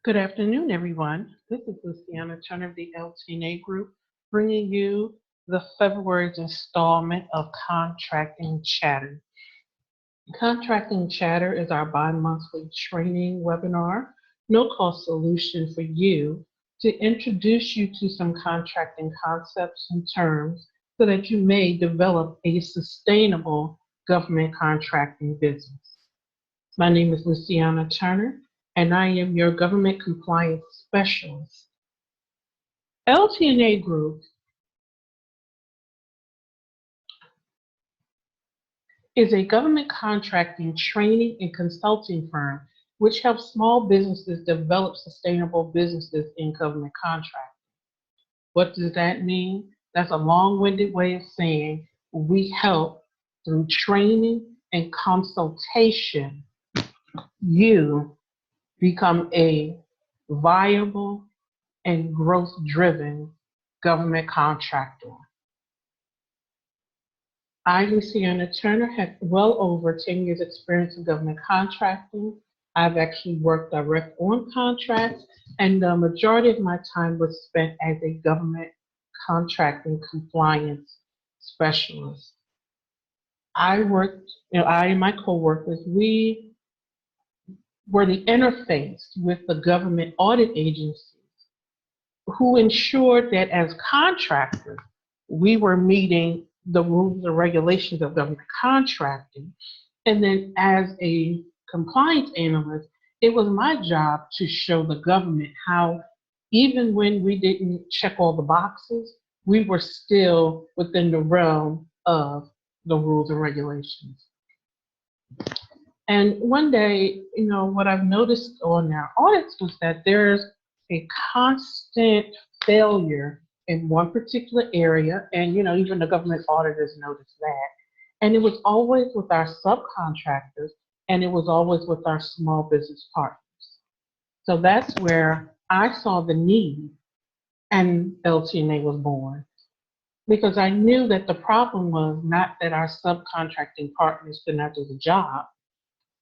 Good afternoon, everyone. This is Luciana Turner of the LT&A Group, bringing you the February's installment of Contracting Chatter. Contracting Chatter is our bi-monthly training webinar, no-cost solution for you to introduce you to some contracting concepts and terms so that you may develop a sustainable government contracting business. My name is Luciana Turner, and I am your government compliance specialist. LT&A Group is a government contracting, training, and consulting firm which helps small businesses develop sustainable businesses in government contracting. What does that mean? That's a long-winded way of saying we help through training and consultation you become a viable and growth-driven government contractor. I, Luciana Turner, have well over 10 years experience in government contracting. I've actually worked direct on contracts, and the majority of my time was spent as a government contracting compliance specialist. I and my coworkers, we were the interface with the government audit agencies who ensured that as contractors, we were meeting the rules and regulations of government contracting. And then as a compliance analyst, it was my job to show the government how, even when we didn't check all the boxes, we were still within the realm of the rules and regulations. And one day, what I've noticed on our audits was that there's a constant failure in one particular area, and even the government auditors noticed that. And it was always with our subcontractors, and it was always with our small business partners. So that's where I saw the need, and LT&A was born, because I knew that the problem was not that our subcontracting partners could not do the job.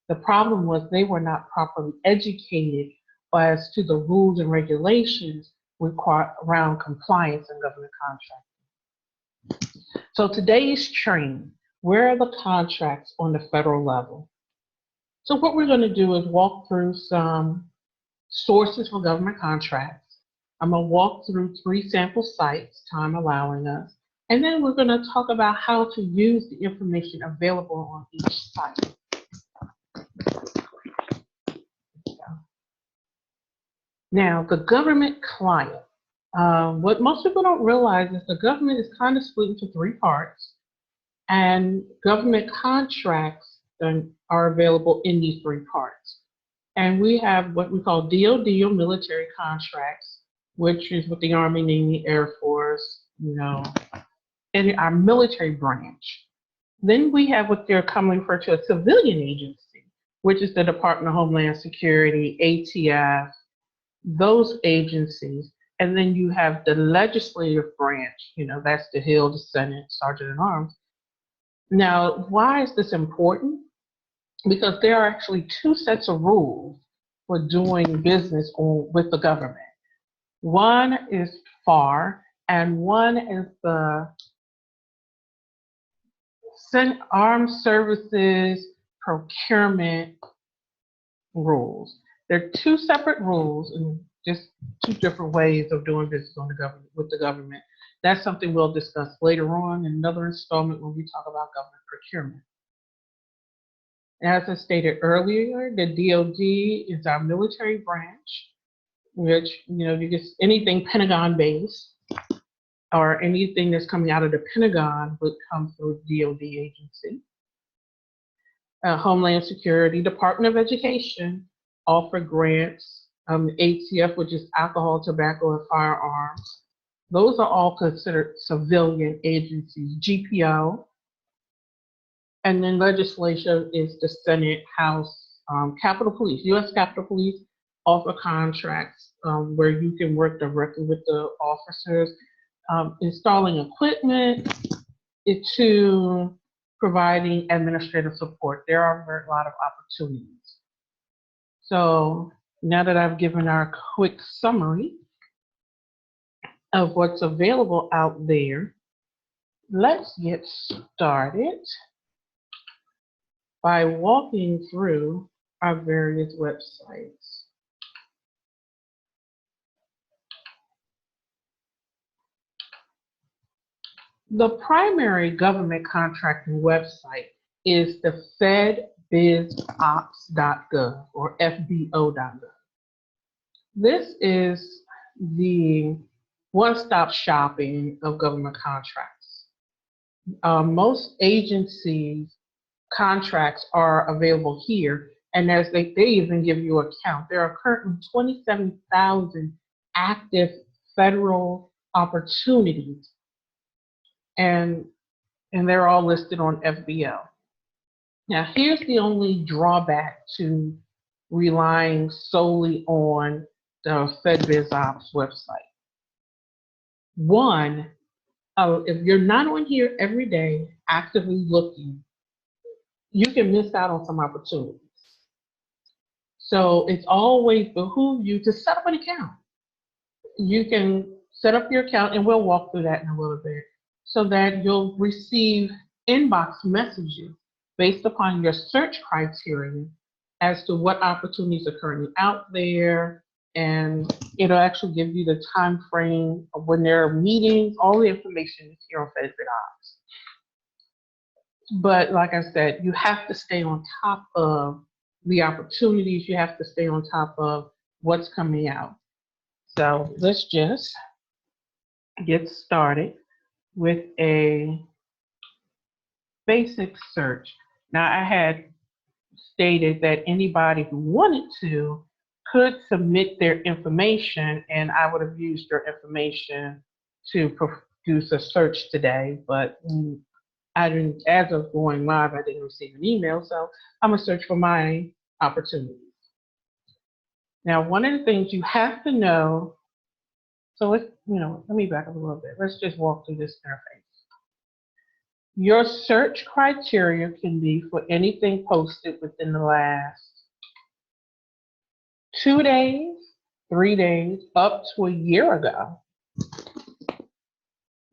The problem was they were not properly educated as to the rules and regulations required around compliance in government contracting. So today's training, where are the contracts on the federal level? So what we're going to do is walk through some sources for government contracts. I'm going to walk through 3 sample sites, time allowing us, and then we're going to talk about how to use the information available on each site. Now, the government client. What most people don't realize is the government is kind of split into 3 parts, and government contracts are available in these 3 parts. And we have what we call DoD or military contracts, which is with the Army, Navy, Air Force, and our military branch. Then we have what they're commonly referred to as civilian agency, which is the Department of Homeland Security, ATF, those agencies. And then you have the legislative branch, that's the Hill, the Senate, Sergeant at Arms. Now, why is this important? Because there are actually 2 sets of rules for doing business with the government. One is FAR, and one is the Armed Services Procurement Rules. There are 2 separate rules and just 2 different ways of doing business with the government. That's something we'll discuss later on in another installment when we talk about government procurement. As I stated earlier, the DoD is our military branch, which, you get anything Pentagon-based or anything that's coming out of the Pentagon would come through DoD agency. Homeland Security, Department of Education offer grants, ATF, which is alcohol, tobacco, and firearms. Those are all considered civilian agencies. GPO, and then legislation is the Senate, House, Capitol Police. U.S. Capitol Police offer contracts where you can work directly with the officers, installing equipment to providing administrative support. There are a lot of opportunities. So Now that I've given our quick summary of what's available out there, let's get started by walking through our various websites. The primary government contracting website is the fedbizops.gov or fbo.gov. This is the one-stop shopping of government contracts. Most agencies' contracts are available here, and as they even give you a count. There are currently 27,000 active federal opportunities, and they're all listed on FBO. Now, here's the only drawback to relying solely on the FedBizOps website. One, if you're not on here every day actively looking, you can miss out on some opportunities. So it's always behoove you to set up an account. You can set up your account, and we'll walk through that in a little bit, so that you'll receive inbox messages based upon your search criteria as to what opportunities are currently out there, and it'll actually give you the time frame of when there are meetings. All the information is here on FedBizOps. But like I said, you have to stay on top of the opportunities. You have to stay on top of what's coming out. So let's just get started with a basic search. Now, I had stated that anybody who wanted to could submit their information, and I would have used your information to produce a search today, but I didn't, as of going live, I didn't receive an email, so I'm gonna search for my opportunities. Now, one of the things you have to know, so let's, let me back up a little bit. Let's just walk through this interface. Your search criteria can be for anything posted within the last 2 days, 3 days, up to a year ago.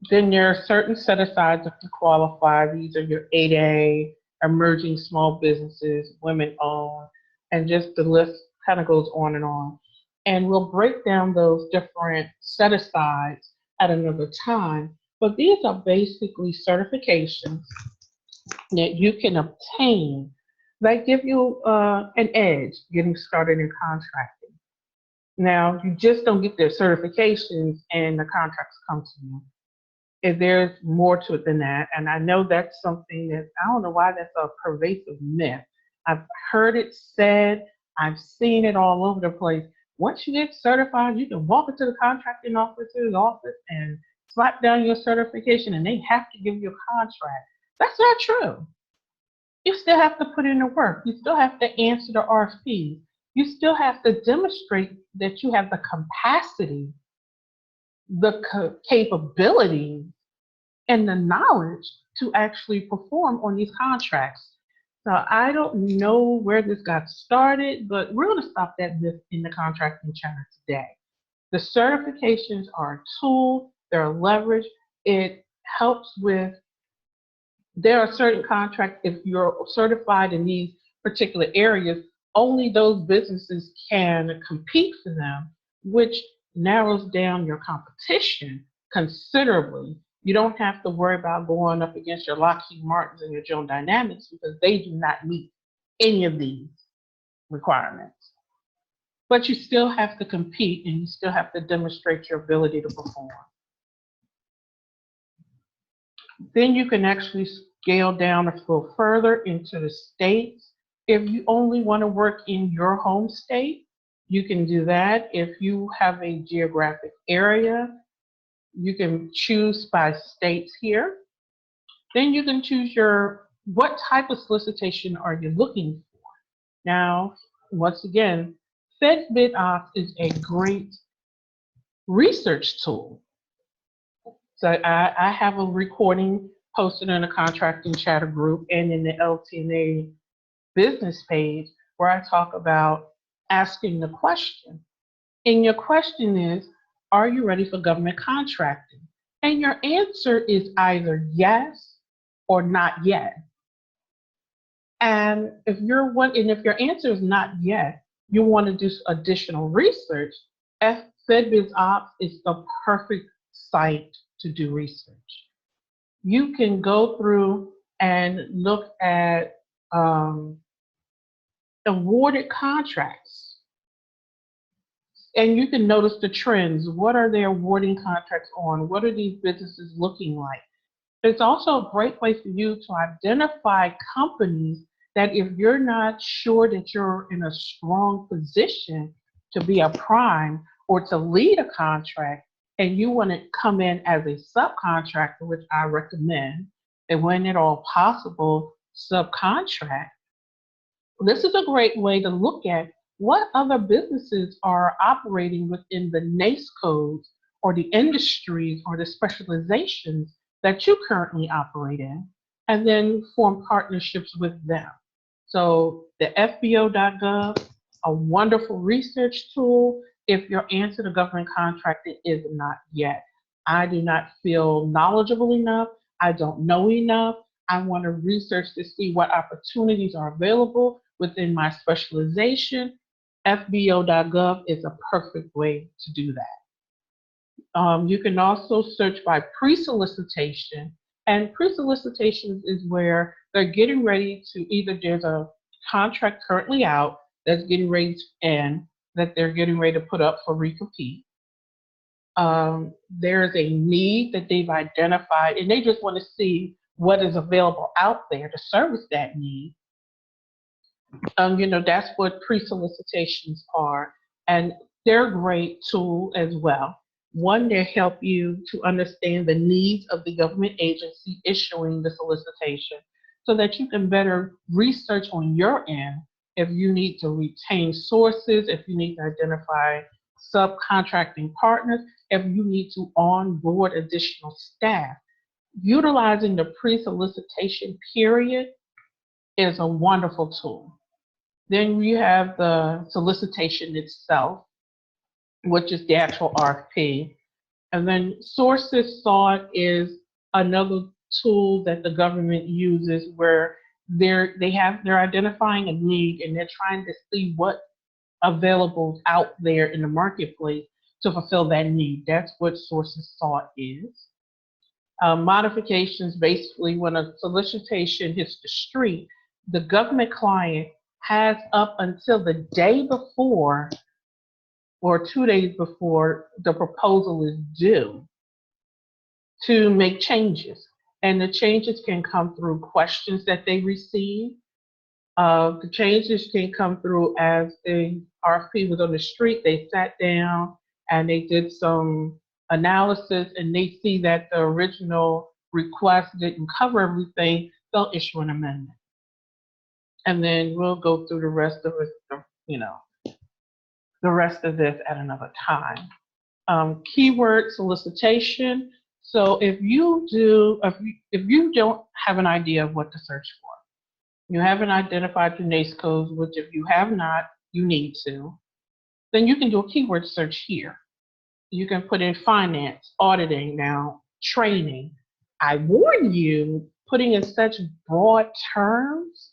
Then there are certain set-asides if you qualify. These are your 8A, emerging small businesses, women-owned, and just the list kind of goes on and on. And we'll break down those different set-asides at another time. But these are basically certifications that you can obtain that give you an edge getting started in contracting. Now, you just don't get their certifications and the contracts come to you. If there's more to it than that, and I know that's something that, I don't know why that's a pervasive myth. I've heard it said, I've seen it all over the place. Once you get certified, you can walk into the contracting officer's office and slap down your certification and they have to give you a contract. That's not true. You still have to put in the work. You still have to answer the RFPs. You still have to demonstrate that you have the capacity, the capability, and the knowledge to actually perform on these contracts. So I don't know where this got started, but we're going to stop that myth in the contracting chatter today. The certifications are a tool, they're a leverage. It helps with, there are certain contracts, if you're certified in these particular areas, only those businesses can compete for them, which narrows down your competition considerably. You don't have to worry about going up against your Lockheed Martins and your General Dynamics because they do not meet any of these requirements. But you still have to compete and you still have to demonstrate your ability to perform. Then you can actually scale down a little further into the states. If you only want to work in your home state, you can do that. If you have a geographic area, you can choose by states here. Then you can choose what type of solicitation are you looking for. Now, once again, FedBizOps is a great research tool. So I have a recording posted in a contracting chatter group and in the LT&A business page where I talk about asking the question. And your question is, are you ready for government contracting? And your answer is either yes or not yet. And if your answer is not yet, you want to do additional research, FedBizOpps is the perfect site to do research. You can go through and look at awarded contracts, and you can notice the trends. What are they awarding contracts on? What are these businesses looking like? It's also a great way for you to identify companies that if you're not sure that you're in a strong position to be a prime or to lead a contract, and you want to come in as a subcontractor, which I recommend, and when at all possible, subcontract. This is a great way to look at what other businesses are operating within the NACE codes or the industries or the specializations that you currently operate in, and then form partnerships with them. So the FBO.gov, a wonderful research tool if your answer to government contracting is not yet. I do not feel knowledgeable enough. I don't know enough. I want to research to see what opportunities are available within my specialization. FBO.gov is a perfect way to do that. You can also search by pre-solicitation, and pre-solicitation is where they're getting ready to there's a contract currently out that's getting ready to end that they're getting ready to put up for recompete. There's a need that they've identified, and they just want to see what is available out there to service that need. That's what pre-solicitations are, and they're a great tool as well. One, they help you to understand the needs of the government agency issuing the solicitation so that you can better research on your end if you need to retain sources, if you need to identify subcontracting partners, if you need to onboard additional staff. Utilizing the pre-solicitation period is a wonderful tool. Then you have the solicitation itself, which is the actual RFP. And then sources sought is another tool that the government uses where they're identifying a need and they're trying to see what available out there in the marketplace to fulfill that need. That's what sources sought is. Modifications, basically when a solicitation hits the street, the government client has up until the day before or 2 days before the proposal is due to make changes. And the changes can come through questions that they receive. The changes can come through as the RFP was on the street, they sat down and they did some analysis and they see that the original request didn't cover everything, they'll issue an amendment. And then we'll go through the rest of it, the rest of this at another time. Keyword solicitation. So if you don't have an idea of what to search for, you haven't identified your NACE codes, which if you have not, you need to, then you can do a keyword search here. You can put in finance, auditing, now training. I warn you, putting in such broad terms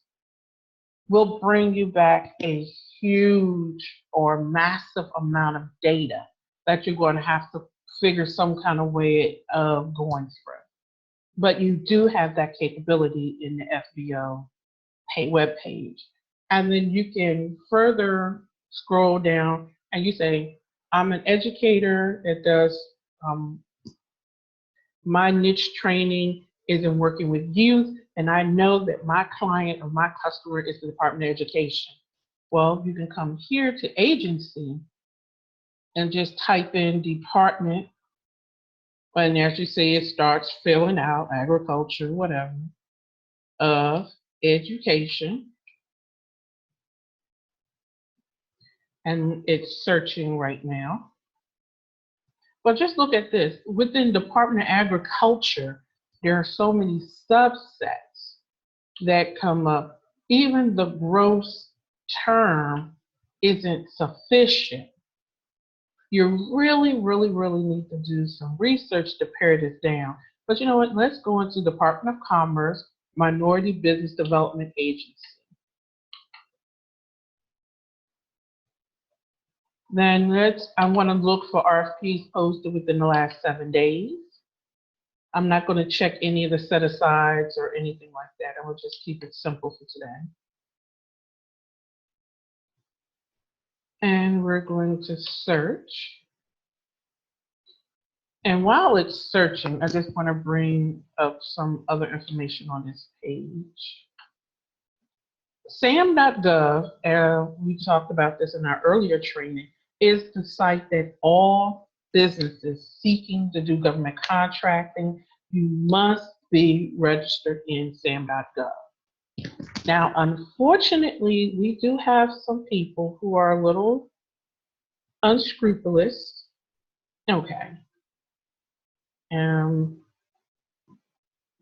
will bring you back a huge or massive amount of data that you're going to have to figure some kind of way of going through. But you do have that capability in the FBO web page. And then you can further scroll down and you say, I'm an educator that does my niche training is in working with youth, and I know that my client or my customer is the Department of Education. Well, you can come here to agency and just type in department, and as you see, it starts filling out agriculture, whatever, of education. And it's searching right now. But just look at this. Within Department of Agriculture, there are so many subsets that come up. Even the gross term isn't sufficient. You really need to do some research to pare this down. But you know what? Let's go into Department of Commerce, Minority Business Development Agency. Then I want to look for RFPs posted within the last 7 days. I'm not going to check any of the set asides or anything like that. I will just keep it simple for today. And we're going to search. And while it's searching, I just want to bring up some other information on this page. SAM.gov, we talked about this in our earlier training, is the site that all businesses seeking to do government contracting, you must be registered in SAM.gov. Now, unfortunately, we do have some people who are a little unscrupulous. Okay.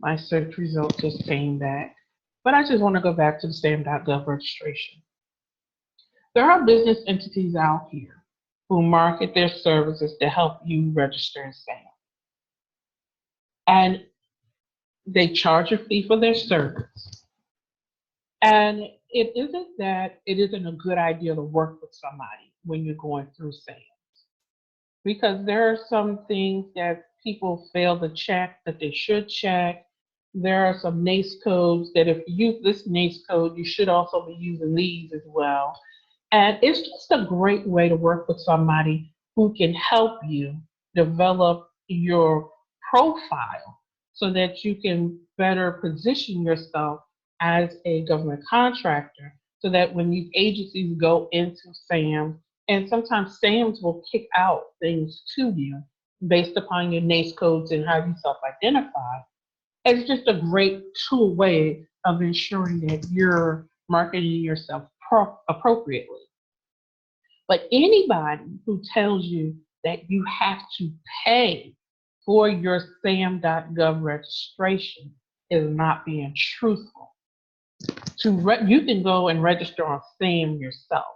My search result just came back, but I just want to go back to the SAM.gov registration. There are business entities out here who market their services to help you register in SAM. And they charge a fee for their service. And it isn't a good idea to work with somebody when you're going through SAM. Because there are some things that people fail to check that they should check. There are some NAICE codes that if you use this NAICE code, you should also be using these as well. And it's just a great way to work with somebody who can help you develop your profile so that you can better position yourself as a government contractor so that when these agencies go into SAM, and sometimes SAMs will kick out things to you based upon your NAICE codes and how you self-identify. It's just a great tool way of ensuring that you're marketing yourself appropriately. But anybody who tells you that you have to pay for your SAM.gov registration is not being truthful. You can go and register on SAM yourself,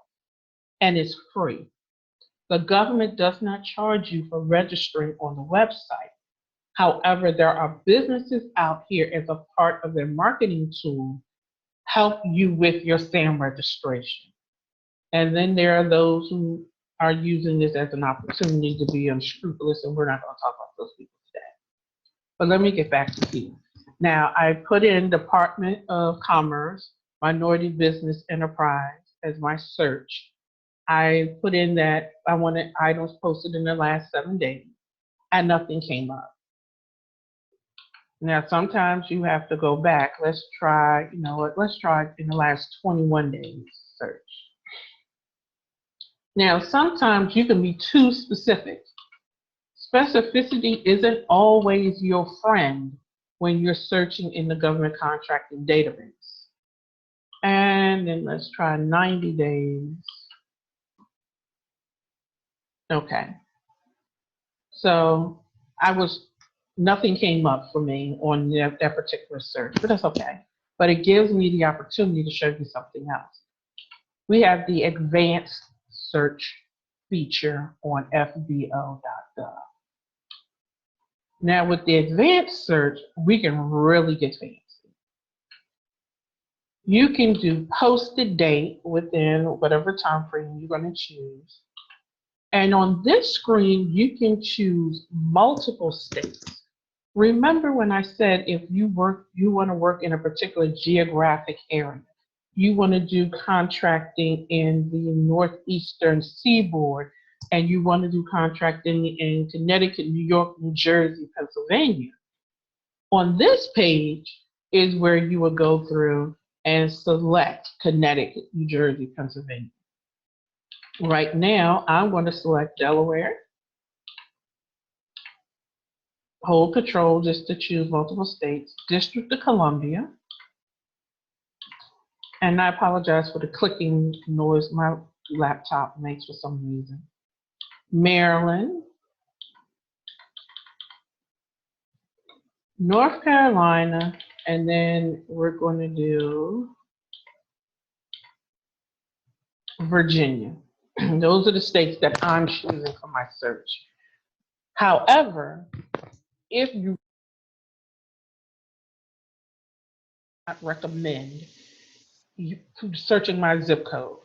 and it's free. The government does not charge you for registering on the website. However, there are businesses out here as a part of their marketing tool help you with your SAM registration. And then there are those who are using this as an opportunity to be unscrupulous, and we're not going to talk about those people today. But let me get back to here. Now, I put in Department of Commerce, Minority Business Enterprise as my search. I put in that I wanted items posted in the last 7 days, and nothing came up. Now, sometimes you have to go back. Let's try, let's try in the last 21 days search. Now, sometimes you can be too specific. Specificity isn't always your friend when you're searching in the government contracting database. And then let's try 90 days. Okay. So nothing came up for me on that particular search, but that's okay. But it gives me the opportunity to show you something else. We have the advanced search feature on fbo.gov. Now with the advanced search, we can really get fancy. You can do posted date within whatever time frame you're going to choose. And on this screen, you can choose multiple states. Remember when I said if you want to work in a particular geographic area, you want to do contracting in the northeastern seaboard, and you want to do contracting in Connecticut, New York, New Jersey, Pennsylvania. On this page is where you will go through and select Connecticut, New Jersey, Pennsylvania. Right now, I'm going to select Delaware. Hold Control just to choose multiple states. District of Columbia. And I apologize for the clicking noise my laptop makes for some reason. Maryland. North Carolina. And then we're going to do Virginia. Those are the states that I'm choosing for my search. However, if you not recommend you searching my zip code,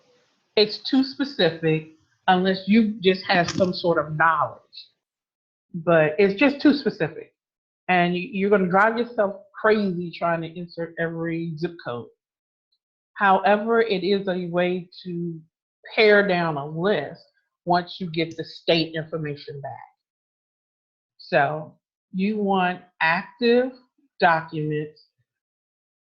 it's too specific unless you just have some sort of knowledge. But it's just too specific. And you're going to drive yourself crazy trying to insert every zip code. However, it is a way to pare down a list once you get the state information back. So you want active documents.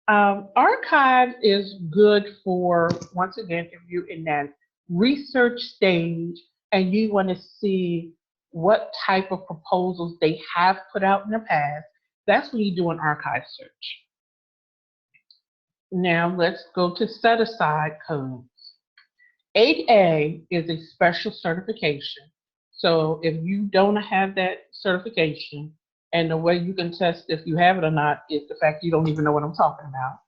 Archive is good for, once again, if you're in that research stage and you want to see what type of proposals they have put out in the past, that's when you do an archive search. Now let's go to set aside codes. 8A is a special certification. So if you don't have that certification, and the way you can test if you have it or not is the fact you don't even know what I'm talking about,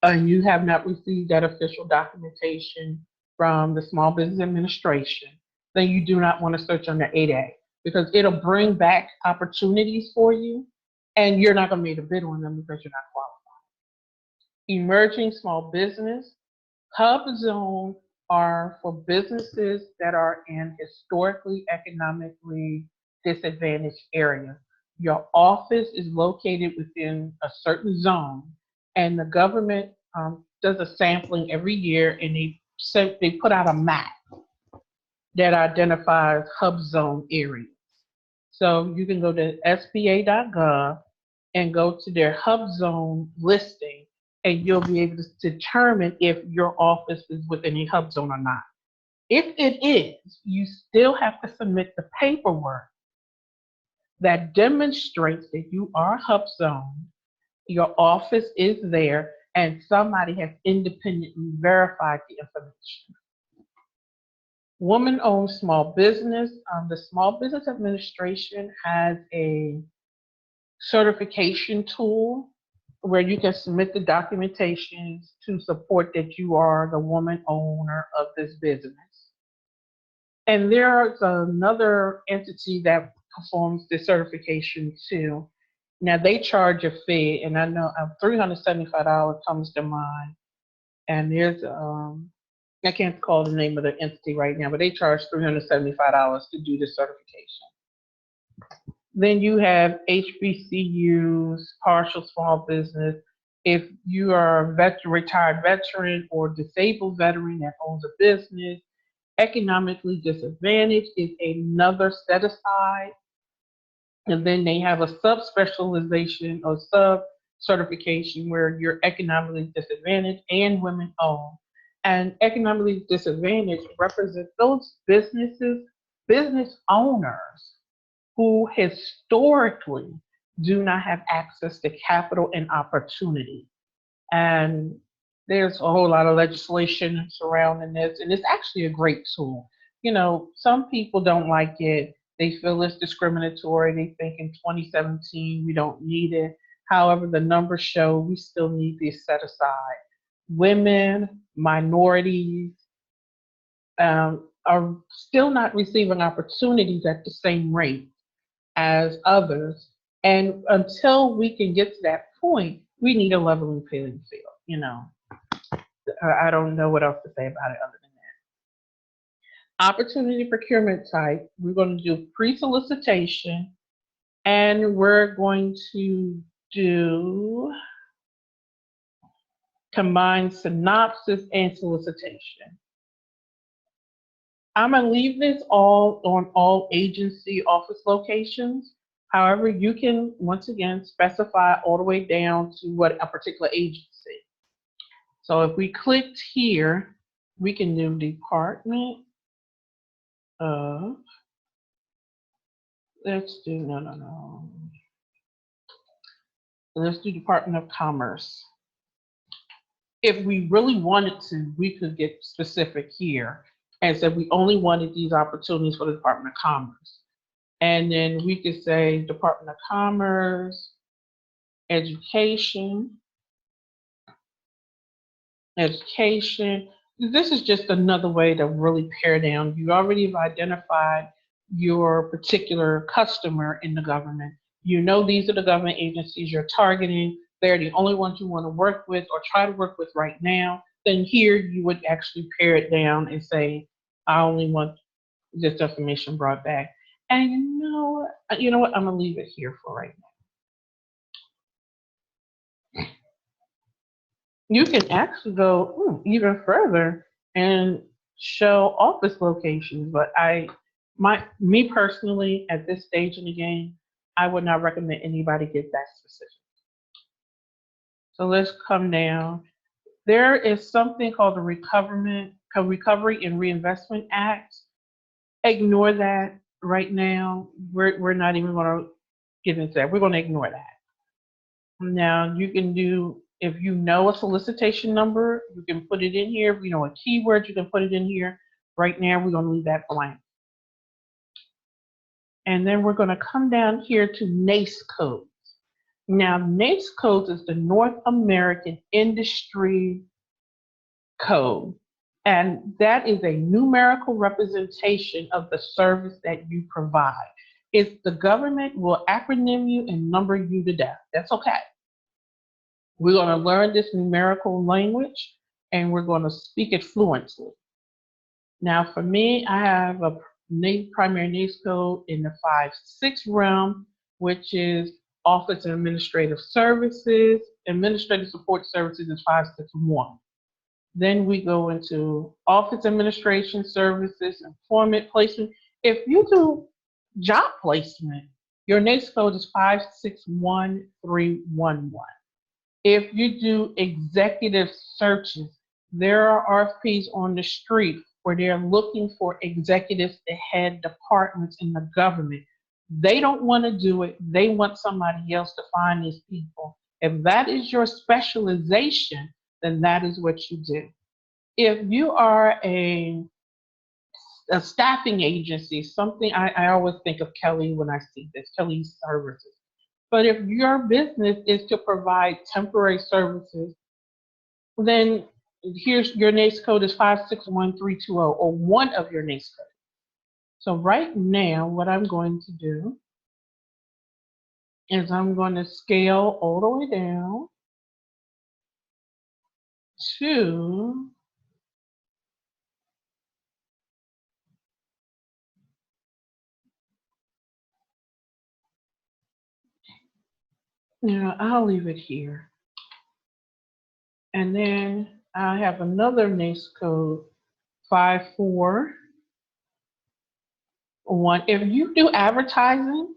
and you have not received that official documentation from the Small Business Administration, then you do not want to search under 8A because it'll bring back opportunities for you, and you're not going to be able to bid on them because you're not qualified. Emerging small business. Hub zone are for businesses that are in historically, economically disadvantaged areas. Your office is located within a certain zone, and the government does a sampling every year, and they put out a map that identifies hub zone areas. So you can go to sba.gov and go to their hub zone listing, and you'll be able to determine if your office is within a hub zone or not. If it is, you still have to submit the paperwork that demonstrates that you are hub zone, your office is there, and somebody has independently verified the information. Woman-owned small business. The Small Business Administration has a certification tool where you can submit the documentations to support that you are the woman owner of this business. And there's another entity that performs the certification too. Now they charge a fee, and I know $375 comes to mind. And there's I can't call the name of the entity right now, but they charge $375 to do the certification. Then you have HBCUs, partial small business. If you are a retired veteran or disabled veteran that owns a business, economically disadvantaged is another set aside. And then they have a subspecialization or sub certification where you're economically disadvantaged and women owned. And economically disadvantaged represents those business owners who historically do not have access to capital and opportunity. And there's a whole lot of legislation surrounding this, and it's actually a great tool. You know, some people don't like it. They feel it's discriminatory. They think in 2017 we don't need it. However, the numbers show we still need this set aside. Women, minorities, are still not receiving opportunities at the same rate as others. And until we can get to that point, we need a leveling playing field. You know, I don't know what else to say about it other than that. Opportunity procurement type, we're going to do pre-solicitation, and we're going to do combined synopsis and solicitation. I'm going to leave this all on all agency office locations. However, you can, once again, specify all the way down to what a particular agency. So if we clicked here, we can do Department of, let's do, no. Let's do Department of Commerce. If we really wanted to, we could get specific here and say we only wanted these opportunities for the Department of Commerce. And then we could say Department of Commerce, Education. this is just another way to really pare down. You already have identified your particular customer in the government. You know these are the government agencies you're targeting. They're the only ones you want to work with or try to work with right now. Then here you would actually pare it down and say, I only want this information brought back. And you know what? I'm gonna leave it here for right now. You can actually go even further and show office locations, but me personally, at this stage in the game, I would not recommend anybody get that specific. So let's come down. There is something called the Recovery and Reinvestment Act. Ignore that right now. We're not even going to get into that. We're going to ignore that. Now you can do, if you know a solicitation number, you can put it in here. If you know a keyword, you can put it in here. Right now, we're going to leave that blank. And then we're going to come down here to NAICE codes. Now, NAICE codes is the North American Industry Code. And that is a numerical representation of the service that you provide. If the government will acronym you and number you to death, that's okay. We're going to learn this numerical language and we're going to speak it fluently. Now, for me, I have a primary NAICE code in the 5-6 realm, which is Office and Administrative Services. Administrative Support Services is 561. Then we go into Office Administration Services, Employment Placement. If you do job placement, your NAICE code is 561311. If you do executive searches, there are RFPs on the street where they're looking for executives to head departments in the government. They don't want to do it. They want somebody else to find these people. If that is your specialization, then that is what you do. If you are a staffing agency, something I always think of Kelly when I see this, Kelly's services. But if your business is to provide temporary services, then here's your NAICE code is 561320, or one of your NAICE codes. So right now, what I'm going to do is I'm going to scale all the way down to I'll leave it here. And then I have another NAICE code, 541. If you do advertising,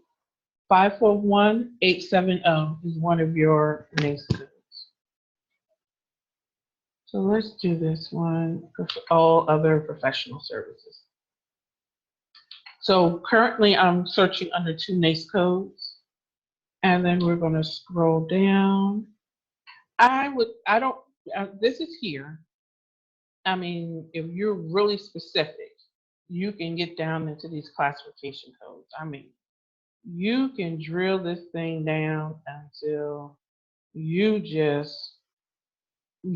541870 is one of your NAICE codes. So let's do this one for all other professional services. So currently I'm searching under 2 NAICE codes, and then we're going to scroll down. This is here. I mean, if you're really specific, you can get down into these classification codes. I mean, you can drill this thing down until you just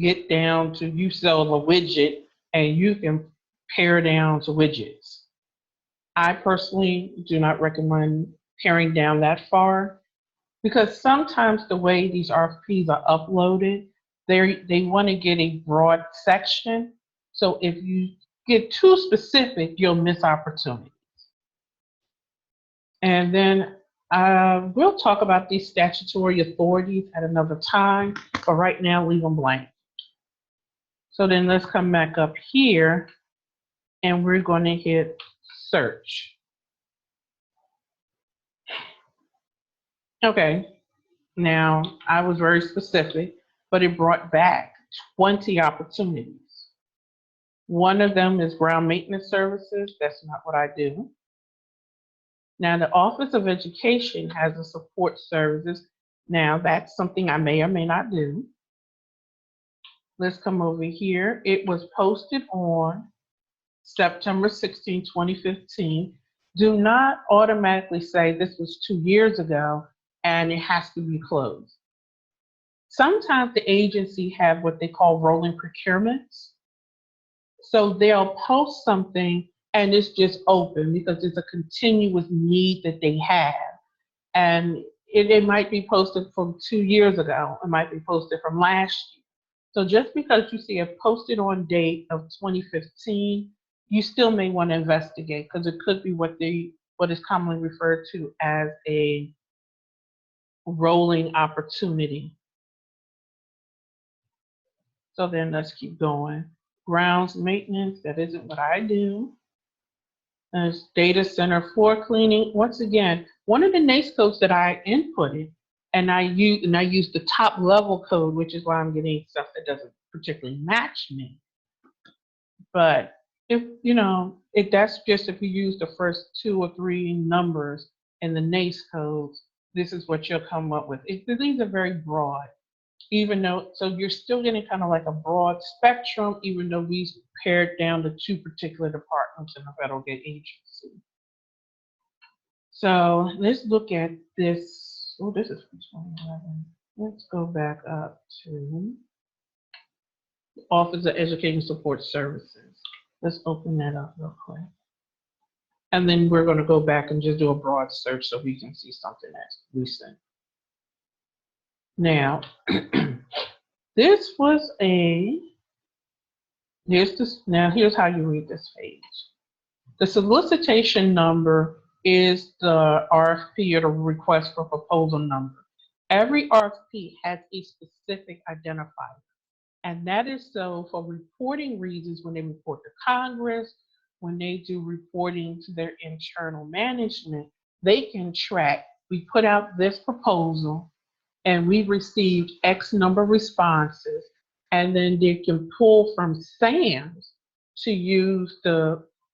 get down to, you sell a widget and you can pare down to widgets. I personally do not recommend paring down that far, because sometimes the way these RFPs are uploaded, they want to get a broad section. So if you get too specific, you'll miss opportunities. And then we'll talk about these statutory authorities at another time, but right now leave them blank. So then let's come back up here and we're going to hit search. Okay, now I was very specific, but it brought back 20 opportunities. One of them is ground maintenance services. That's not what I do. Now the Office of Education has a support services. Now that's something I may or may not do. Let's come over here. It was posted on September 16, 2015. Do not automatically say this was 2 years ago and it has to be closed. Sometimes the agency have what they call rolling procurements. So they'll post something and it's just open because it's a continuous need that they have. And it might be posted from 2 years ago. It might be posted from last year. So just because you see it posted on date of 2015, you still may want to investigate because it could be what is commonly referred to as a rolling opportunity. So then let's keep going. Grounds maintenance, that isn't what I do. There's data center floor cleaning. Once again, one of the NAICS codes that I inputted, and I use the top level code, which is why I'm getting stuff that doesn't particularly match me. But if that's just if you use the first 2 or 3 numbers in the NAICS codes, this is what you'll come up with. These are very broad, even though, so you're still getting kind of like a broad spectrum, even though we pared down to 2 particular departments in the federal agency. So let's look at this. Oh, this is from 2011. Let's go back up to Office of Education Support Services. Let's open that up real quick. And then we're going to go back and just do a broad search so we can see something that's recent. Now, this was here's how you read this page. The solicitation number is the RFP or the request for proposal number. Every RFP has a specific identifier, and that is so for reporting reasons when they report to Congress, when they do reporting to their internal management, they can track, we put out this proposal and we've received X number of responses, and then they can pull from SAMS to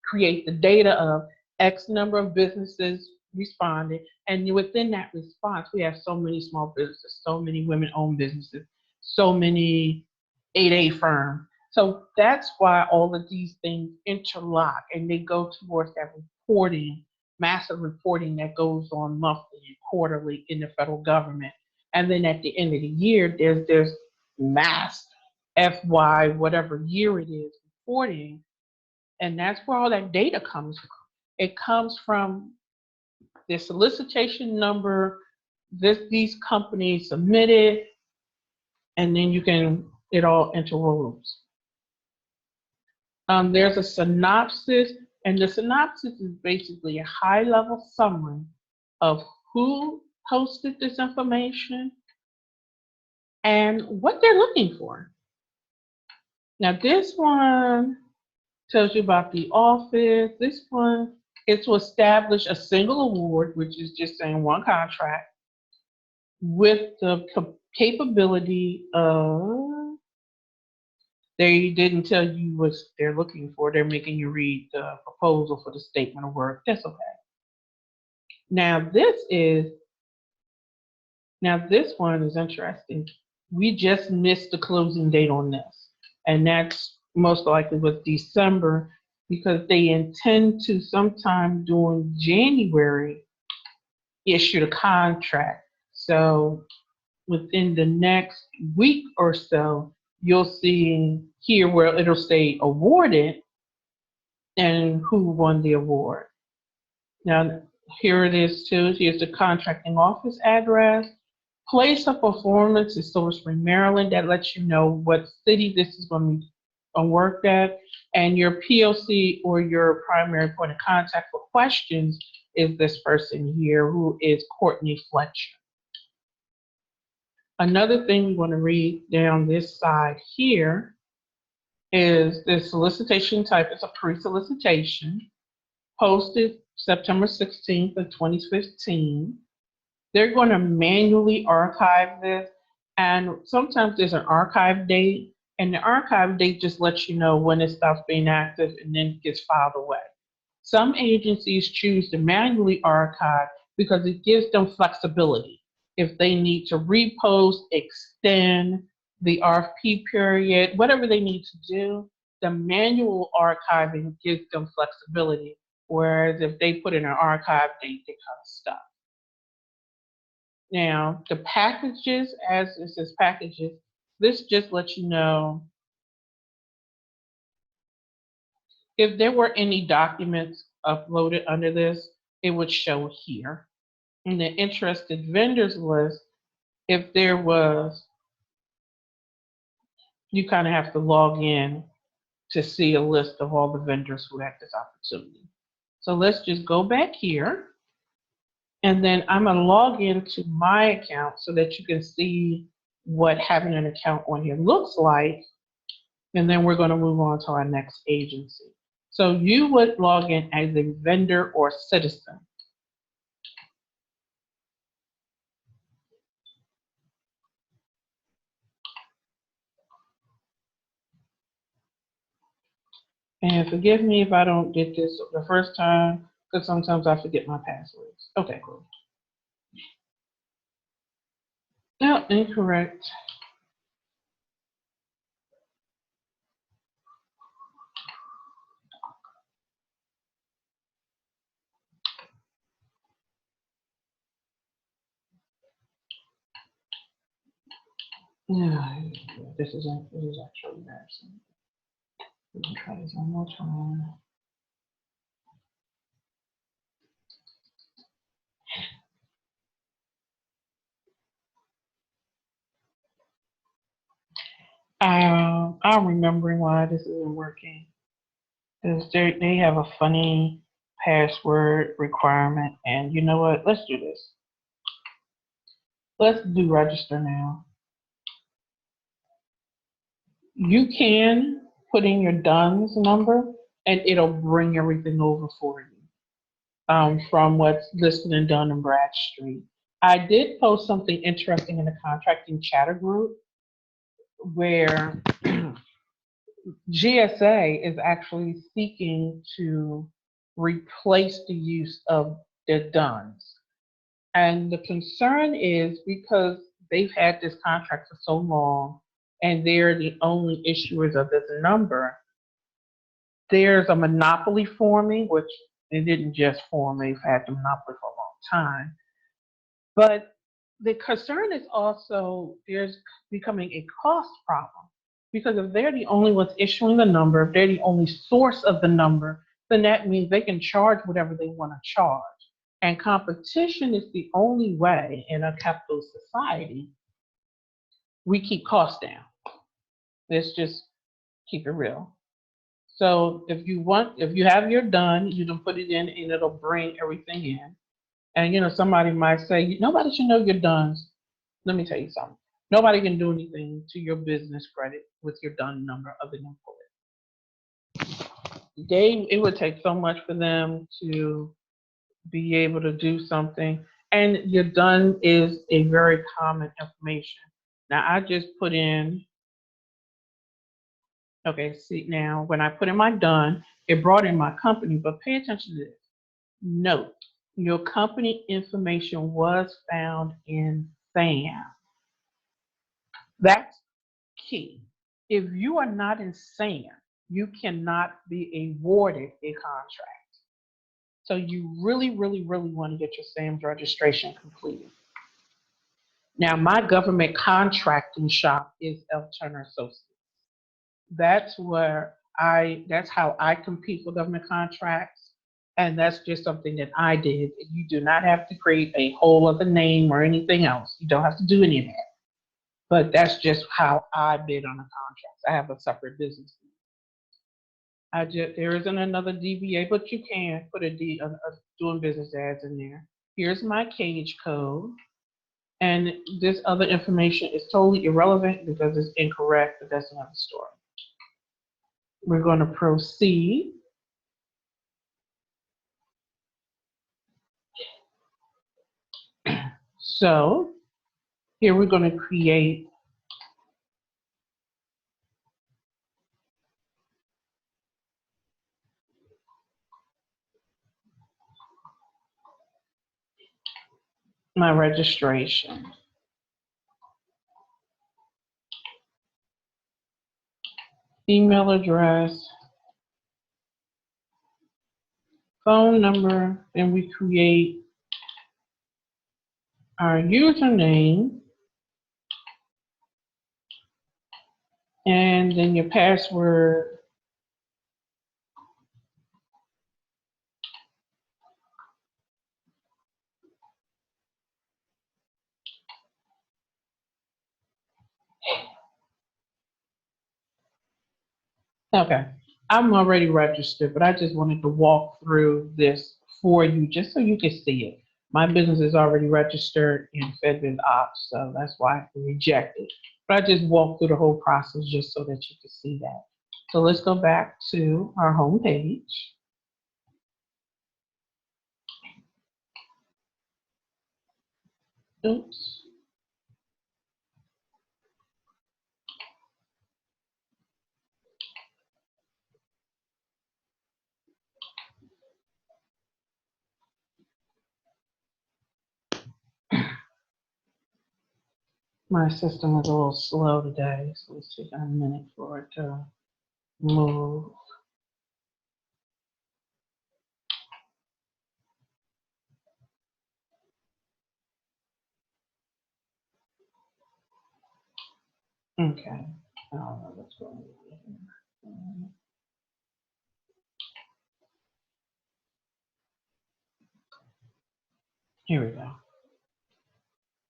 create the data of X number of businesses responded, and within that response, we have so many small businesses, so many women-owned businesses, so many 8A firms. So that's why all of these things interlock and they go towards that reporting, massive reporting that goes on monthly and quarterly in the federal government. And then at the end of the year, there's mass FY, whatever year it is, reporting. And that's where all that data comes from. It comes from the solicitation number, these companies submitted, and then it all interrolls. There's a synopsis, and the synopsis is basically a high-level summary of who posted this information and what they're looking for. Now this one tells you about the office. This one is to establish a single award, which is just saying one contract, with the capability of, they didn't tell you what they're looking for. They're making you read the proposal for the statement of work. That's okay. Now this one is interesting. We just missed the closing date on this, and that's most likely was December because they intend to sometime during January issue the contract. So within the next week or so, you'll see here where it'll say awarded and who won the award. Now here it is too. Here's the contracting office address. Place of performance is Silver Spring, Maryland. That lets you know what city this is going to be worked at. And your POC or your primary point of contact for questions is this person here, who is Courtney Fletcher. Another thing we want to read down this side here is the solicitation type. It's a pre-solicitation, posted September 16th of 2015. They're going to manually archive this, and sometimes there's an archive date, and the archive date just lets you know when it stops being active and then gets filed away. Some agencies choose to manually archive because it gives them flexibility. If they need to repost, extend the RFP period, whatever they need to do, the manual archiving gives them flexibility, whereas if they put in an archive date, they kind of stuck. Now, the packages, as it says packages, this just lets you know If there were any documents uploaded under this, it would show here. In the interested vendors list, if there was, you kind of have to log in to see a list of all the vendors who had this opportunity. So let's just go back here. And then I'm going to log into my account so that you can see what having an account on here looks like. And then we're going to move on to our next agency. So you would log in as a vendor or citizen. And forgive me if I don't get this the first time, because sometimes I forget my passwords. Okay, cool. No, incorrect. Yeah, this is actually embarrassing. We can try this one more time. I'm remembering why this isn't working. Because they have a funny password requirement, and you know what? Let's do this. Let's do register now. You can put in your DUNS number, and it'll bring everything over for you from what's listed in Dun and Bradstreet. I did post something interesting in the contracting chatter group where GSA is actually seeking to replace the use of the DUNS. And the concern is because they've had this contract for so long and they're the only issuers of this number, there's a monopoly forming, which it didn't just form, they've had the monopoly for a long time. But the concern is also there's becoming a cost problem because if they're the only ones issuing the number, if they're the only source of the number, then that means they can charge whatever they want to charge. And competition is the only way in a capitalist society we keep costs down. Let's just keep it real. So if you have your done, you can put it in and it'll bring everything in. And somebody might say, nobody should know your duns. Let me tell you something. Nobody can do anything to your business credit with your done number other than pull it. It would take so much for them to be able to do something. And your done is a very common information. Now I just put in, okay, see now when I put in my done, it brought in my company, but pay attention to this. Note, your company information was found in SAM. That's key. If you are not in SAM, you cannot be awarded a contract. So you really, really, really want to get your SAM's registration completed. Now, my government contracting shop is L. Turner Associates. That's how I compete for government contracts. And that's just something that I did. You do not have to create a whole other name or anything else. You don't have to do any of that. But that's just how I bid on the contracts. I have a separate business. There isn't another DBA, but you can put a doing business ads in there. Here's my cage code. And this other information is totally irrelevant because it's incorrect, but that's another story. We're going to proceed. So here we're going to create my registration. Email address, phone number, and we create our username, and then your password Okay. I'm already registered, but I just wanted to walk through this for you just so you can see it. My business is already registered in FedBiz Ops, so that's why I rejected. But I just walked through the whole process just so that you can see that. So let's go back to our home page. Oops. My system was a little slow today, so let's take a minute for it to move. Okay. I don't know what's going on here. Here we go.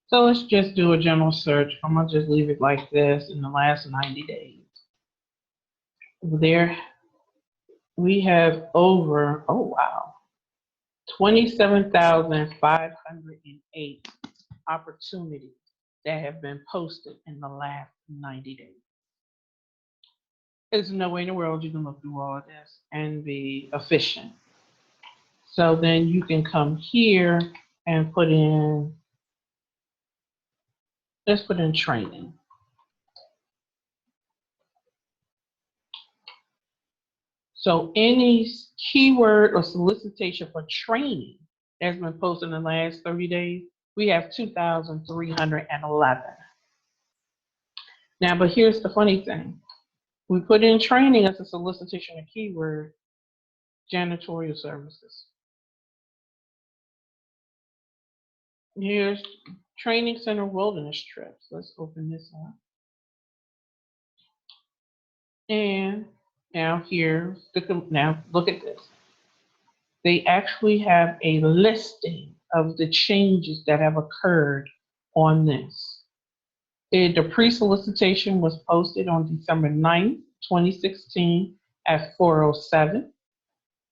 So let's just do a general search. I'm gonna just leave it like this in the last 90 days. There we have over, oh wow, 27,508 opportunities that have been posted in the last 90 days. There's no way in the world you can look through all of this and be efficient. So then you can come here and put in, let's put in training. So any keyword or solicitation for training that's been posted in the last 30 days, we have 2,311. Now, but here's the funny thing. We put in training as a solicitation of keyword, janitorial services. Here's training center wilderness trips. Let's open this up. And now here, now look at this. They actually have a listing of the changes that have occurred on this. The pre-solicitation was posted on December 9th, 2016 at 4:07.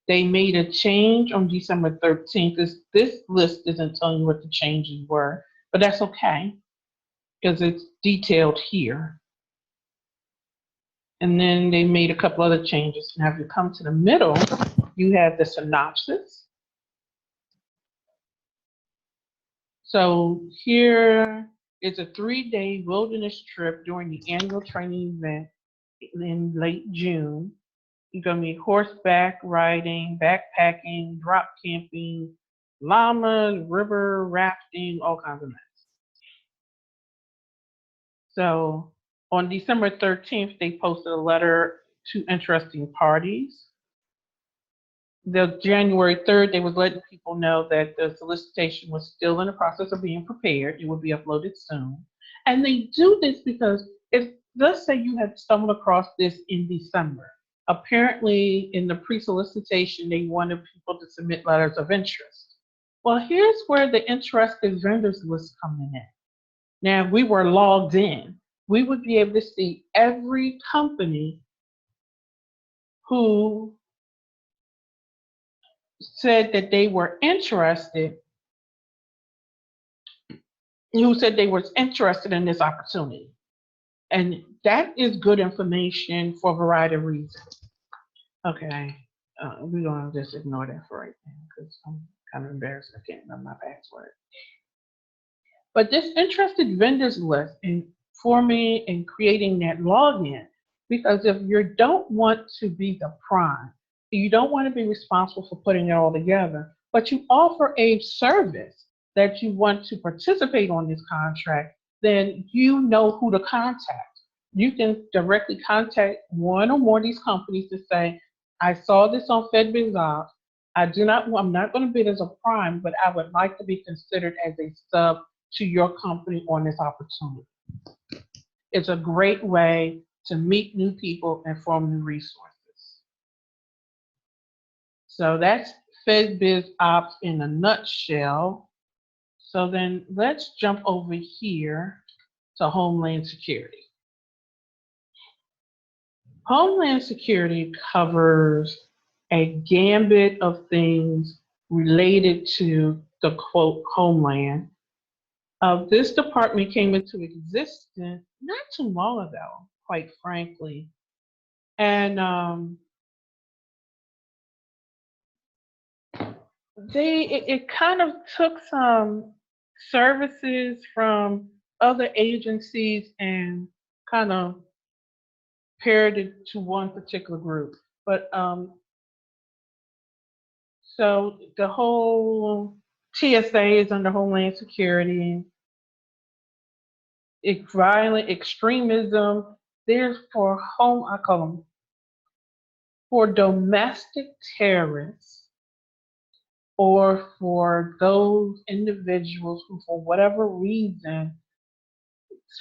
They made a change on December 13th. This list isn't telling you what the changes were, but that's okay because it's detailed here. And then they made a couple other changes. Now, if you come to the middle, you have the synopsis. So here is a 3-day wilderness trip during the annual training event in late June. You're going to be horseback riding, backpacking, drop camping, llamas, river rafting, all kinds of mess. So on December 13th, they posted a letter to interesting parties. The January 3rd, they was letting people know that the solicitation was still in the process of being prepared. It would be uploaded soon. And they do this because if, let's say you had stumbled across this in December, apparently in the pre-solicitation, they wanted people to submit letters of interest. Well, here's where the interested vendors list coming in. Now, if we were logged in, we would be able to see every company who said that they were interested, who said they were interested in this opportunity. And that is good information for a variety of reasons. Okay, we're going to just ignore that for right now because I'm kind of embarrassed. I can't remember my password. But this interested vendors list in forming and creating that login, because if you don't want to be the prime, you don't want to be responsible for putting it all together, but you offer a service that you want to participate on this contract, then you know who to contact. You can directly contact one or more of these companies to say, I saw this on FedBiz Ops. I'm not going to bid as a prime, but I would like to be considered as a sub to your company on this opportunity. It's a great way to meet new people and form new resources. So that's FedBiz Ops in a nutshell. So then let's jump over here to Homeland Security. Homeland Security covers a gambit of things related to the quote homeland. This department came into existence not too long ago, quite frankly. And it kind of took some services from other agencies and kind of paired it to one particular group. But so the whole TSA is under Homeland Security, violent extremism. There's for home, I call them for domestic terrorists or for those individuals who, for whatever reason,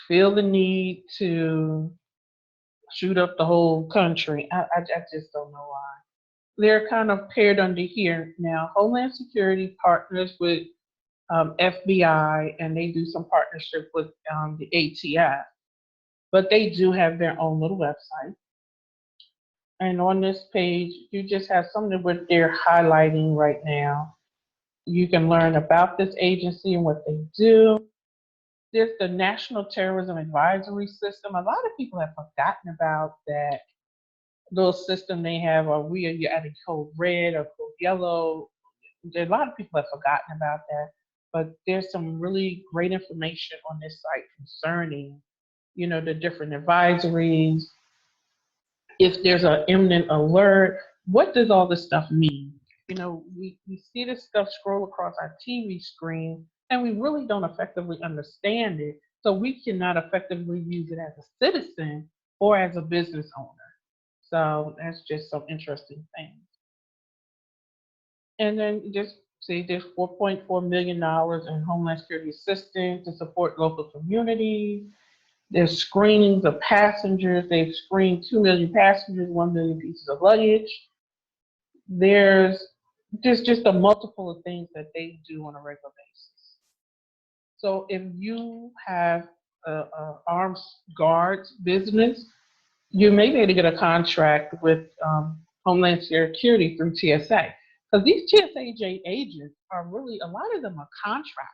feel the need to shoot up the whole country. I just don't know why. They're kind of paired under here. Now, Homeland Security partners with FBI and they do some partnership with the ATF, but they do have their own little website. And on this page, you just have something of what they're highlighting right now. You can learn about this agency and what they do. There's the National Terrorism Advisory System. A lot of people have forgotten about that little system they have, or we are you adding code red or code yellow. A lot of people have forgotten about that, but there's some really great information on this site concerning, the different advisories. If there's an imminent alert, what does all this stuff mean? We see this stuff scroll across our TV screen and we really don't effectively understand it. So we cannot effectively use it as a citizen or as a business owner. So that's just some interesting things. And then just see there's $4.4 million in Homeland Security assistance to support local communities. There's screenings of passengers. They've screened 2 million passengers, 1 million pieces of luggage. There's just a multiple of things that they do on a regular basis. So if you have a armed guards business, you may be able to get a contract with Homeland Security through TSA. Because these TSA agents are really, a lot of them are contractors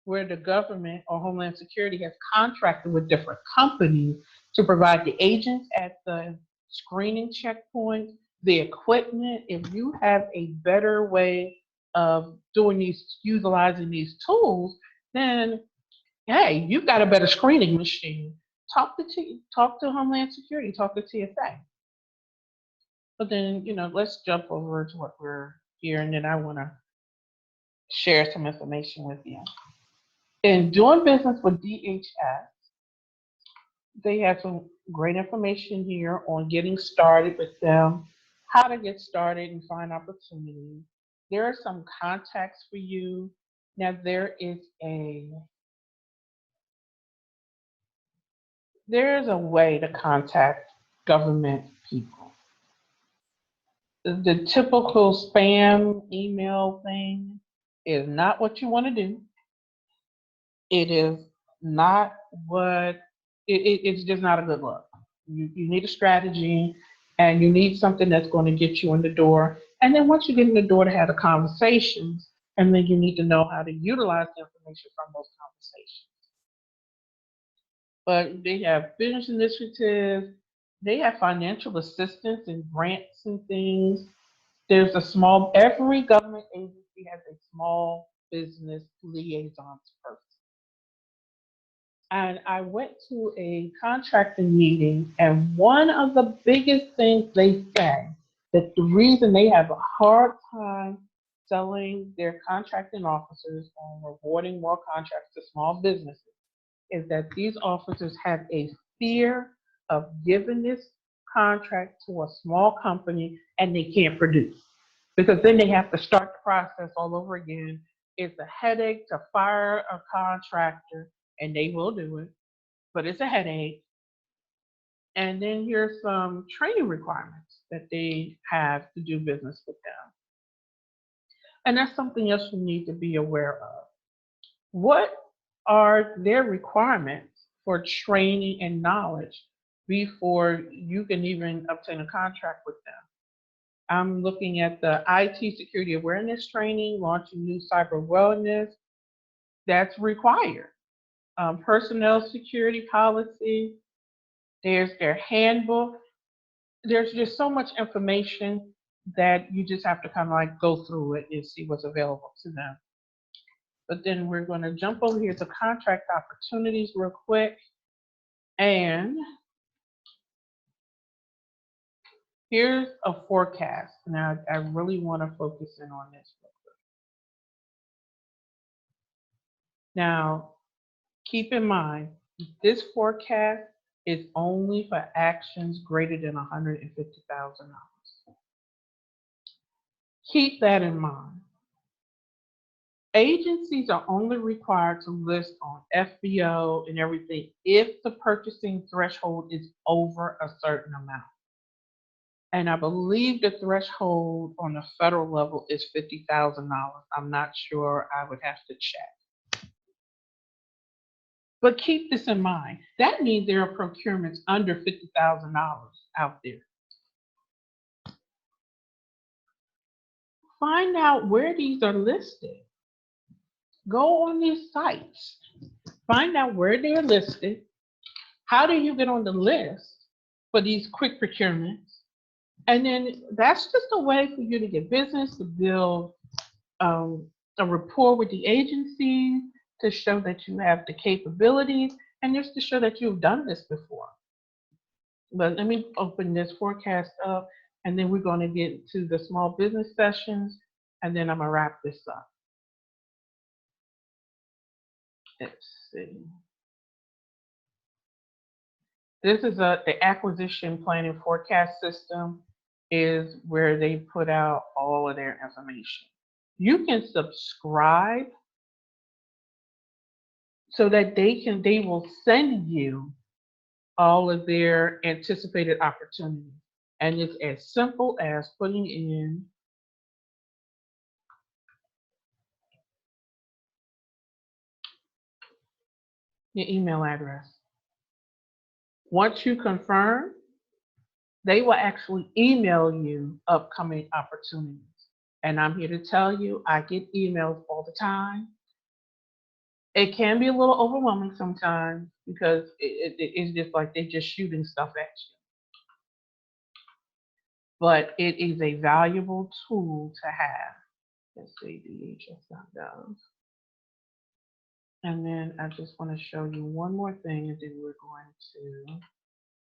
where the government or Homeland Security has contracted with different companies to provide the agents at the screening checkpoint, the equipment. If you have a better way of doing these, utilizing these tools, then hey, you've got a better screening machine. Talk to Homeland Security, talk to TSA. But then, let's jump over to what we're here, and then I want to share some information with you. In doing business with DHS, they have some great information here on getting started with them, how to get started and find opportunities. There are some contacts for you. Now there is a way to contact government people. The typical spam email thing is not what you want to do. It is not what it's just not a good look. You need a strategy and you need something that's going to get you in the door. And then once you get in the door to have the conversations, and then you need to know how to utilize the information from those conversations. But they have business initiatives, they have financial assistance and grants and things. Every government agency has a small business liaisons person. And I went to a contracting meeting, and one of the biggest things they say that the reason they have a hard time selling their contracting officers on rewarding more contracts to small businesses is that these officers have a fear of giving this contract to a small company and they can't produce because then they have to start the process all over again. It's a headache to fire a contractor, and they will do it, but it's a headache. And then here's some training requirements that they have to do business with them. And that's something else you need to be aware of. What are their requirements for training and knowledge before you can even obtain a contract with them. I'm looking at the IT security awareness training, launching new cyber wellness that's required. Personnel security policy, there's their handbook. There's just so much information that you just have to kind of like go through it and see what's available to them. But then we're going to jump over here to contract opportunities real quick. And here's a forecast. Now, I really want to focus in on this. Now, keep in mind, this forecast is only for actions greater than $150,000. Keep that in mind. Agencies are only required to list on FBO and everything if the purchasing threshold is over a certain amount. And I believe the threshold on the federal level is $50,000. I'm not sure. I would have to check. But keep this in mind. That means there are procurements under $50,000 out there. Find out where these are listed. Go on these sites. Find out where they're listed. How do you get on the list for these quick procurements? And then that's just a way for you to get business, to build a rapport with the agency, to show that you have the capabilities, and just to show that you've done this before. But let me open this forecast up, and then we're going to get to the small business sessions, and then I'm going to wrap this up. Let's see. This is the acquisition planning forecast system is where they put out all of their information. You can subscribe so that they will send you all of their anticipated opportunities. And it's as simple as putting in your email address. Once you confirm, they will actually email you upcoming opportunities. And I'm here to tell you, I get emails all the time. It can be a little overwhelming sometimes because it's just like they're just shooting stuff at you. But it is a valuable tool to have. Let's see, DHS.gov. And then I just want to show you one more thing, and then we're going to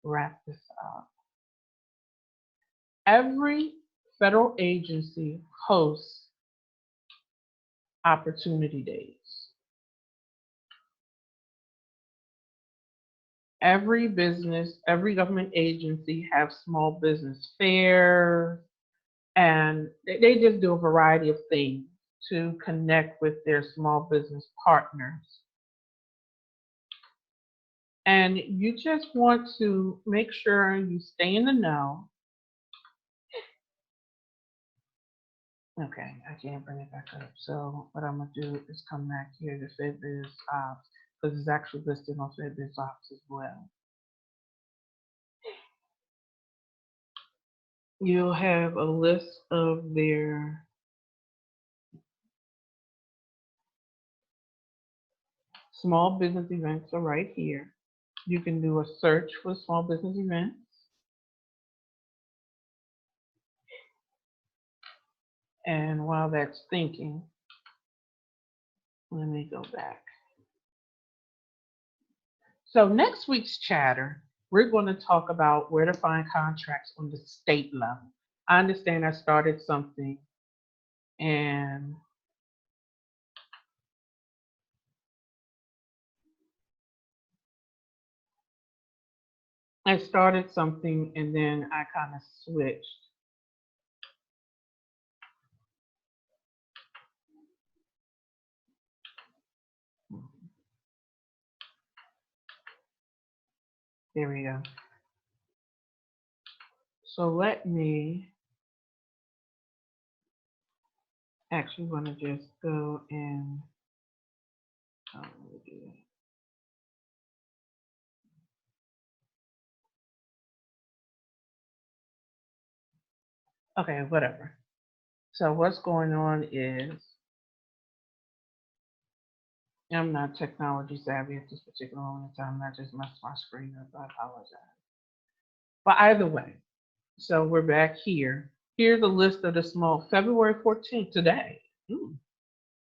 wrap this up. Every federal agency hosts opportunity days. Every business, every government agency have small business fairs, and they just do a variety of things to connect with their small business partners. And you just want to make sure you stay in the know. Okay, I can't bring it back up. So what I'm gonna do is come back here to FedBiz Ops because it's actually listed on FedBiz Ops as well. You'll have a list of their small business events are right here. You can do a search for small business events. And while that's thinking, let me go back. So next week's chatter, we're going to talk about where to find contracts on the state level. I understand I started something and then I kind of switched. There we go. So let me actually want to just go and Okay, whatever. So what's going on is I'm not technology savvy at this particular moment in time. I just messed my screen up. I apologize. But either way, so we're back here. Here's a list of the small February 14th today. Ooh.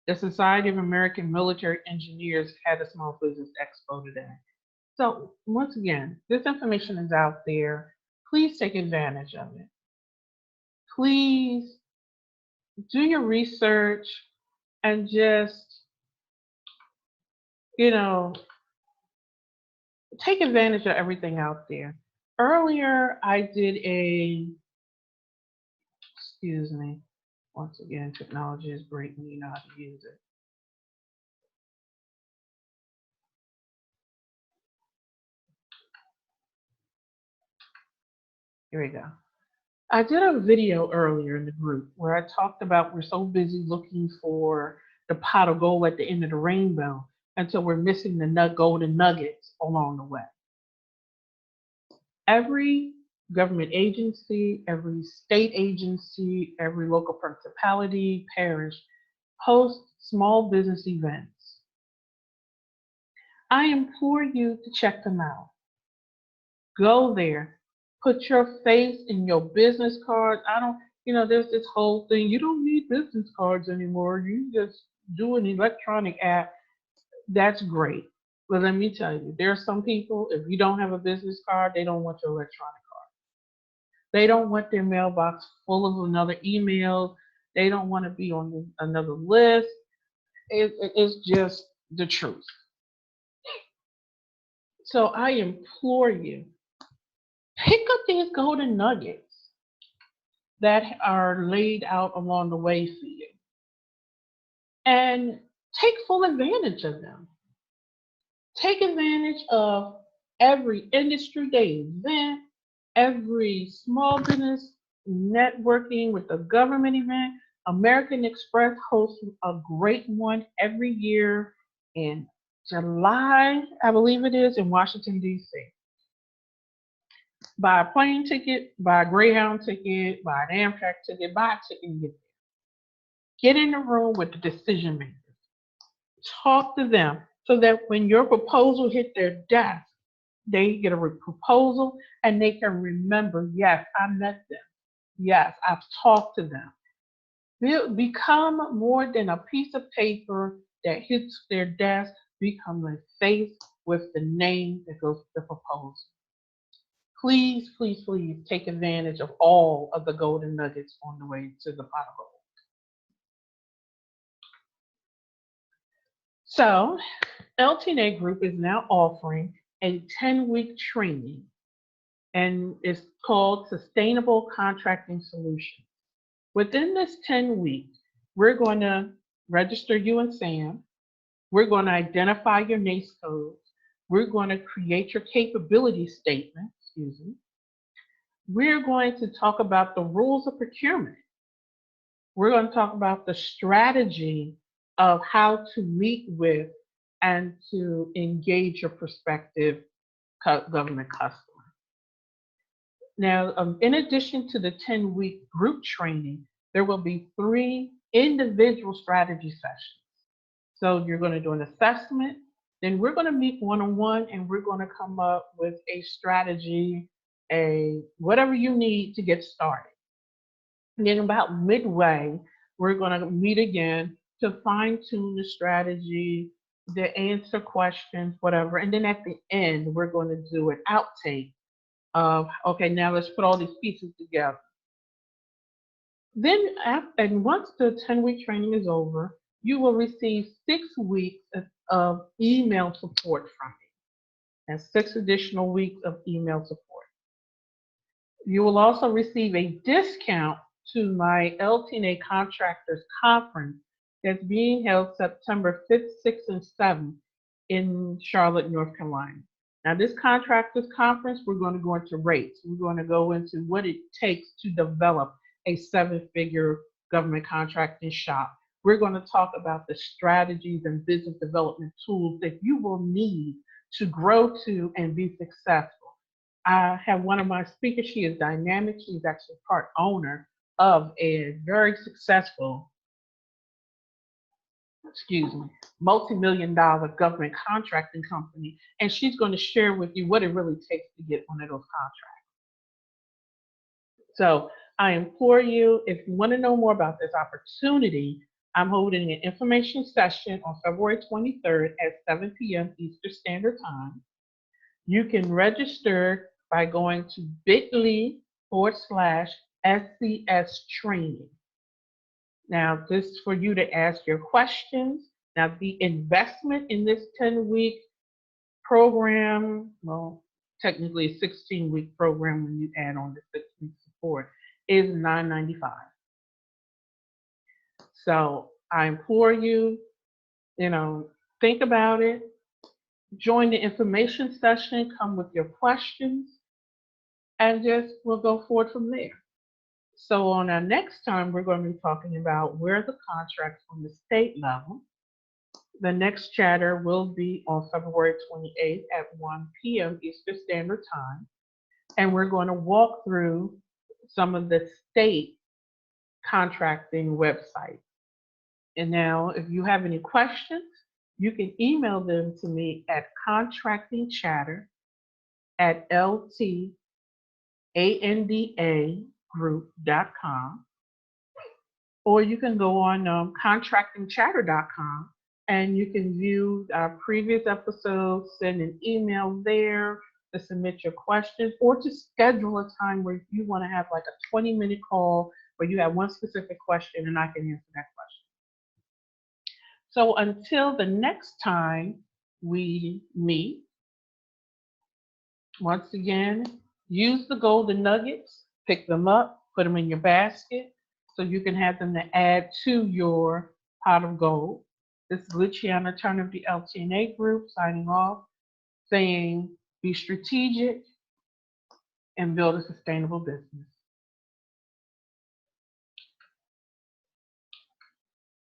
The Society of American Military Engineers had a small business expo today. So once again, this information is out there. Please take advantage of it. Please do your research and just, you know, take advantage of everything out there. Earlier, I did excuse me, once again, technology is great when you know how to use it. Here we go. I did a video earlier in the group where I talked about we're so busy looking for the pot of gold at the end of the rainbow until we're missing the golden nuggets along the way. Every government agency, every state agency, every local principality, parish hosts small business events. I implore you to check them out. Go there. Put your face in your business card. I don't, there's this whole thing. You don't need business cards anymore. You just do an electronic app. That's great. But let me tell you, there are some people, if you don't have a business card, they don't want your electronic card. They don't want their mailbox full of another email. They don't want to be on another list. It's just the truth. So I implore you, pick up these golden nuggets that are laid out along the way for you and take full advantage of them. Take advantage of every industry day event, every small business networking with the government event. American Express hosts a great one every year in July, I believe it is, in Washington, D.C. Buy a plane ticket, buy a Greyhound ticket, buy an Amtrak ticket, buy a ticket and get there. Get in the room with the decision makers. Talk to them so that when your proposal hit their desk, they get a proposal and they can remember, yes, I met them. Yes, I've talked to them. Become more than a piece of paper that hits their desk, become a face with the name that goes with the proposal. Please, please, please take advantage of all of the golden nuggets on the way to the pot of gold. So, LT&A Group is now offering a 10-week training, and it's called Sustainable Contracting Solutions. Within this 10 weeks, we're going to register you and Sam. We're going to identify your NACE codes. We're going to create your capability statement, excuse me. We're going to talk about the rules of procurement. We're going to talk about the strategy of how to meet with and to engage your prospective government customer. Now, in addition to the 10-week group training, there will be 3 individual strategy sessions. So you're going to do an assessment, then we're going to meet one-on-one and we're going to come up with a strategy, a whatever you need to get started. And then about midway, we're going to meet again to fine tune the strategy, to answer questions, whatever. And then at the end, we're going to do an outtake of, okay, now let's put all these pieces together. Then, and once the 10-week training is over, you will receive 6 weeks of email support from me, and 6 additional weeks of email support. You will also receive a discount to my LT&A Contractors Conference that's being held September 5th, 6th, and 7th in Charlotte, North Carolina. Now, this Contractors Conference, we're going to go into rates. We're going to go into what it takes to develop a 7-figure government contracting shop. We're going to talk about the strategies and business development tools that you will need to grow to and be successful. I have one of my speakers. She is dynamic. She's actually part owner of a very successful, excuse me, multi-million dollar government contracting company, and she's going to share with you what it really takes to get one of those contracts. So I implore you, if you want to know more about this opportunity, I'm holding an information session on February 23rd at 7 p.m. Eastern Standard Time. You can register by going to bit.ly/SCS training. Now, this is for you to ask your questions. Now, the investment in this 10-week program, well, technically a 16-week program when you add on the 6-week support, is $9.95. So I implore you, think about it, join the information session, come with your questions, and just we'll go forward from there. So on our next time, we're going to be talking about where the contracts on the state level. The next chatter will be on February 28th at 1 p.m. Eastern Standard Time. And we're going to walk through some of the state contracting websites. And now, if you have any questions, you can email them to me at contractingchatter@LT&A or you can go on contractingchatter.com and you can view our previous episodes, send an email there to submit your questions or to schedule a time where you want to have like a 20-minute call where you have one specific question and I can answer that question. So until the next time we meet, once again, use the golden nuggets, pick them up, put them in your basket so you can have them to add to your pot of gold. This is Luciana Turner of the LT&A Group signing off, saying be strategic and build a sustainable business.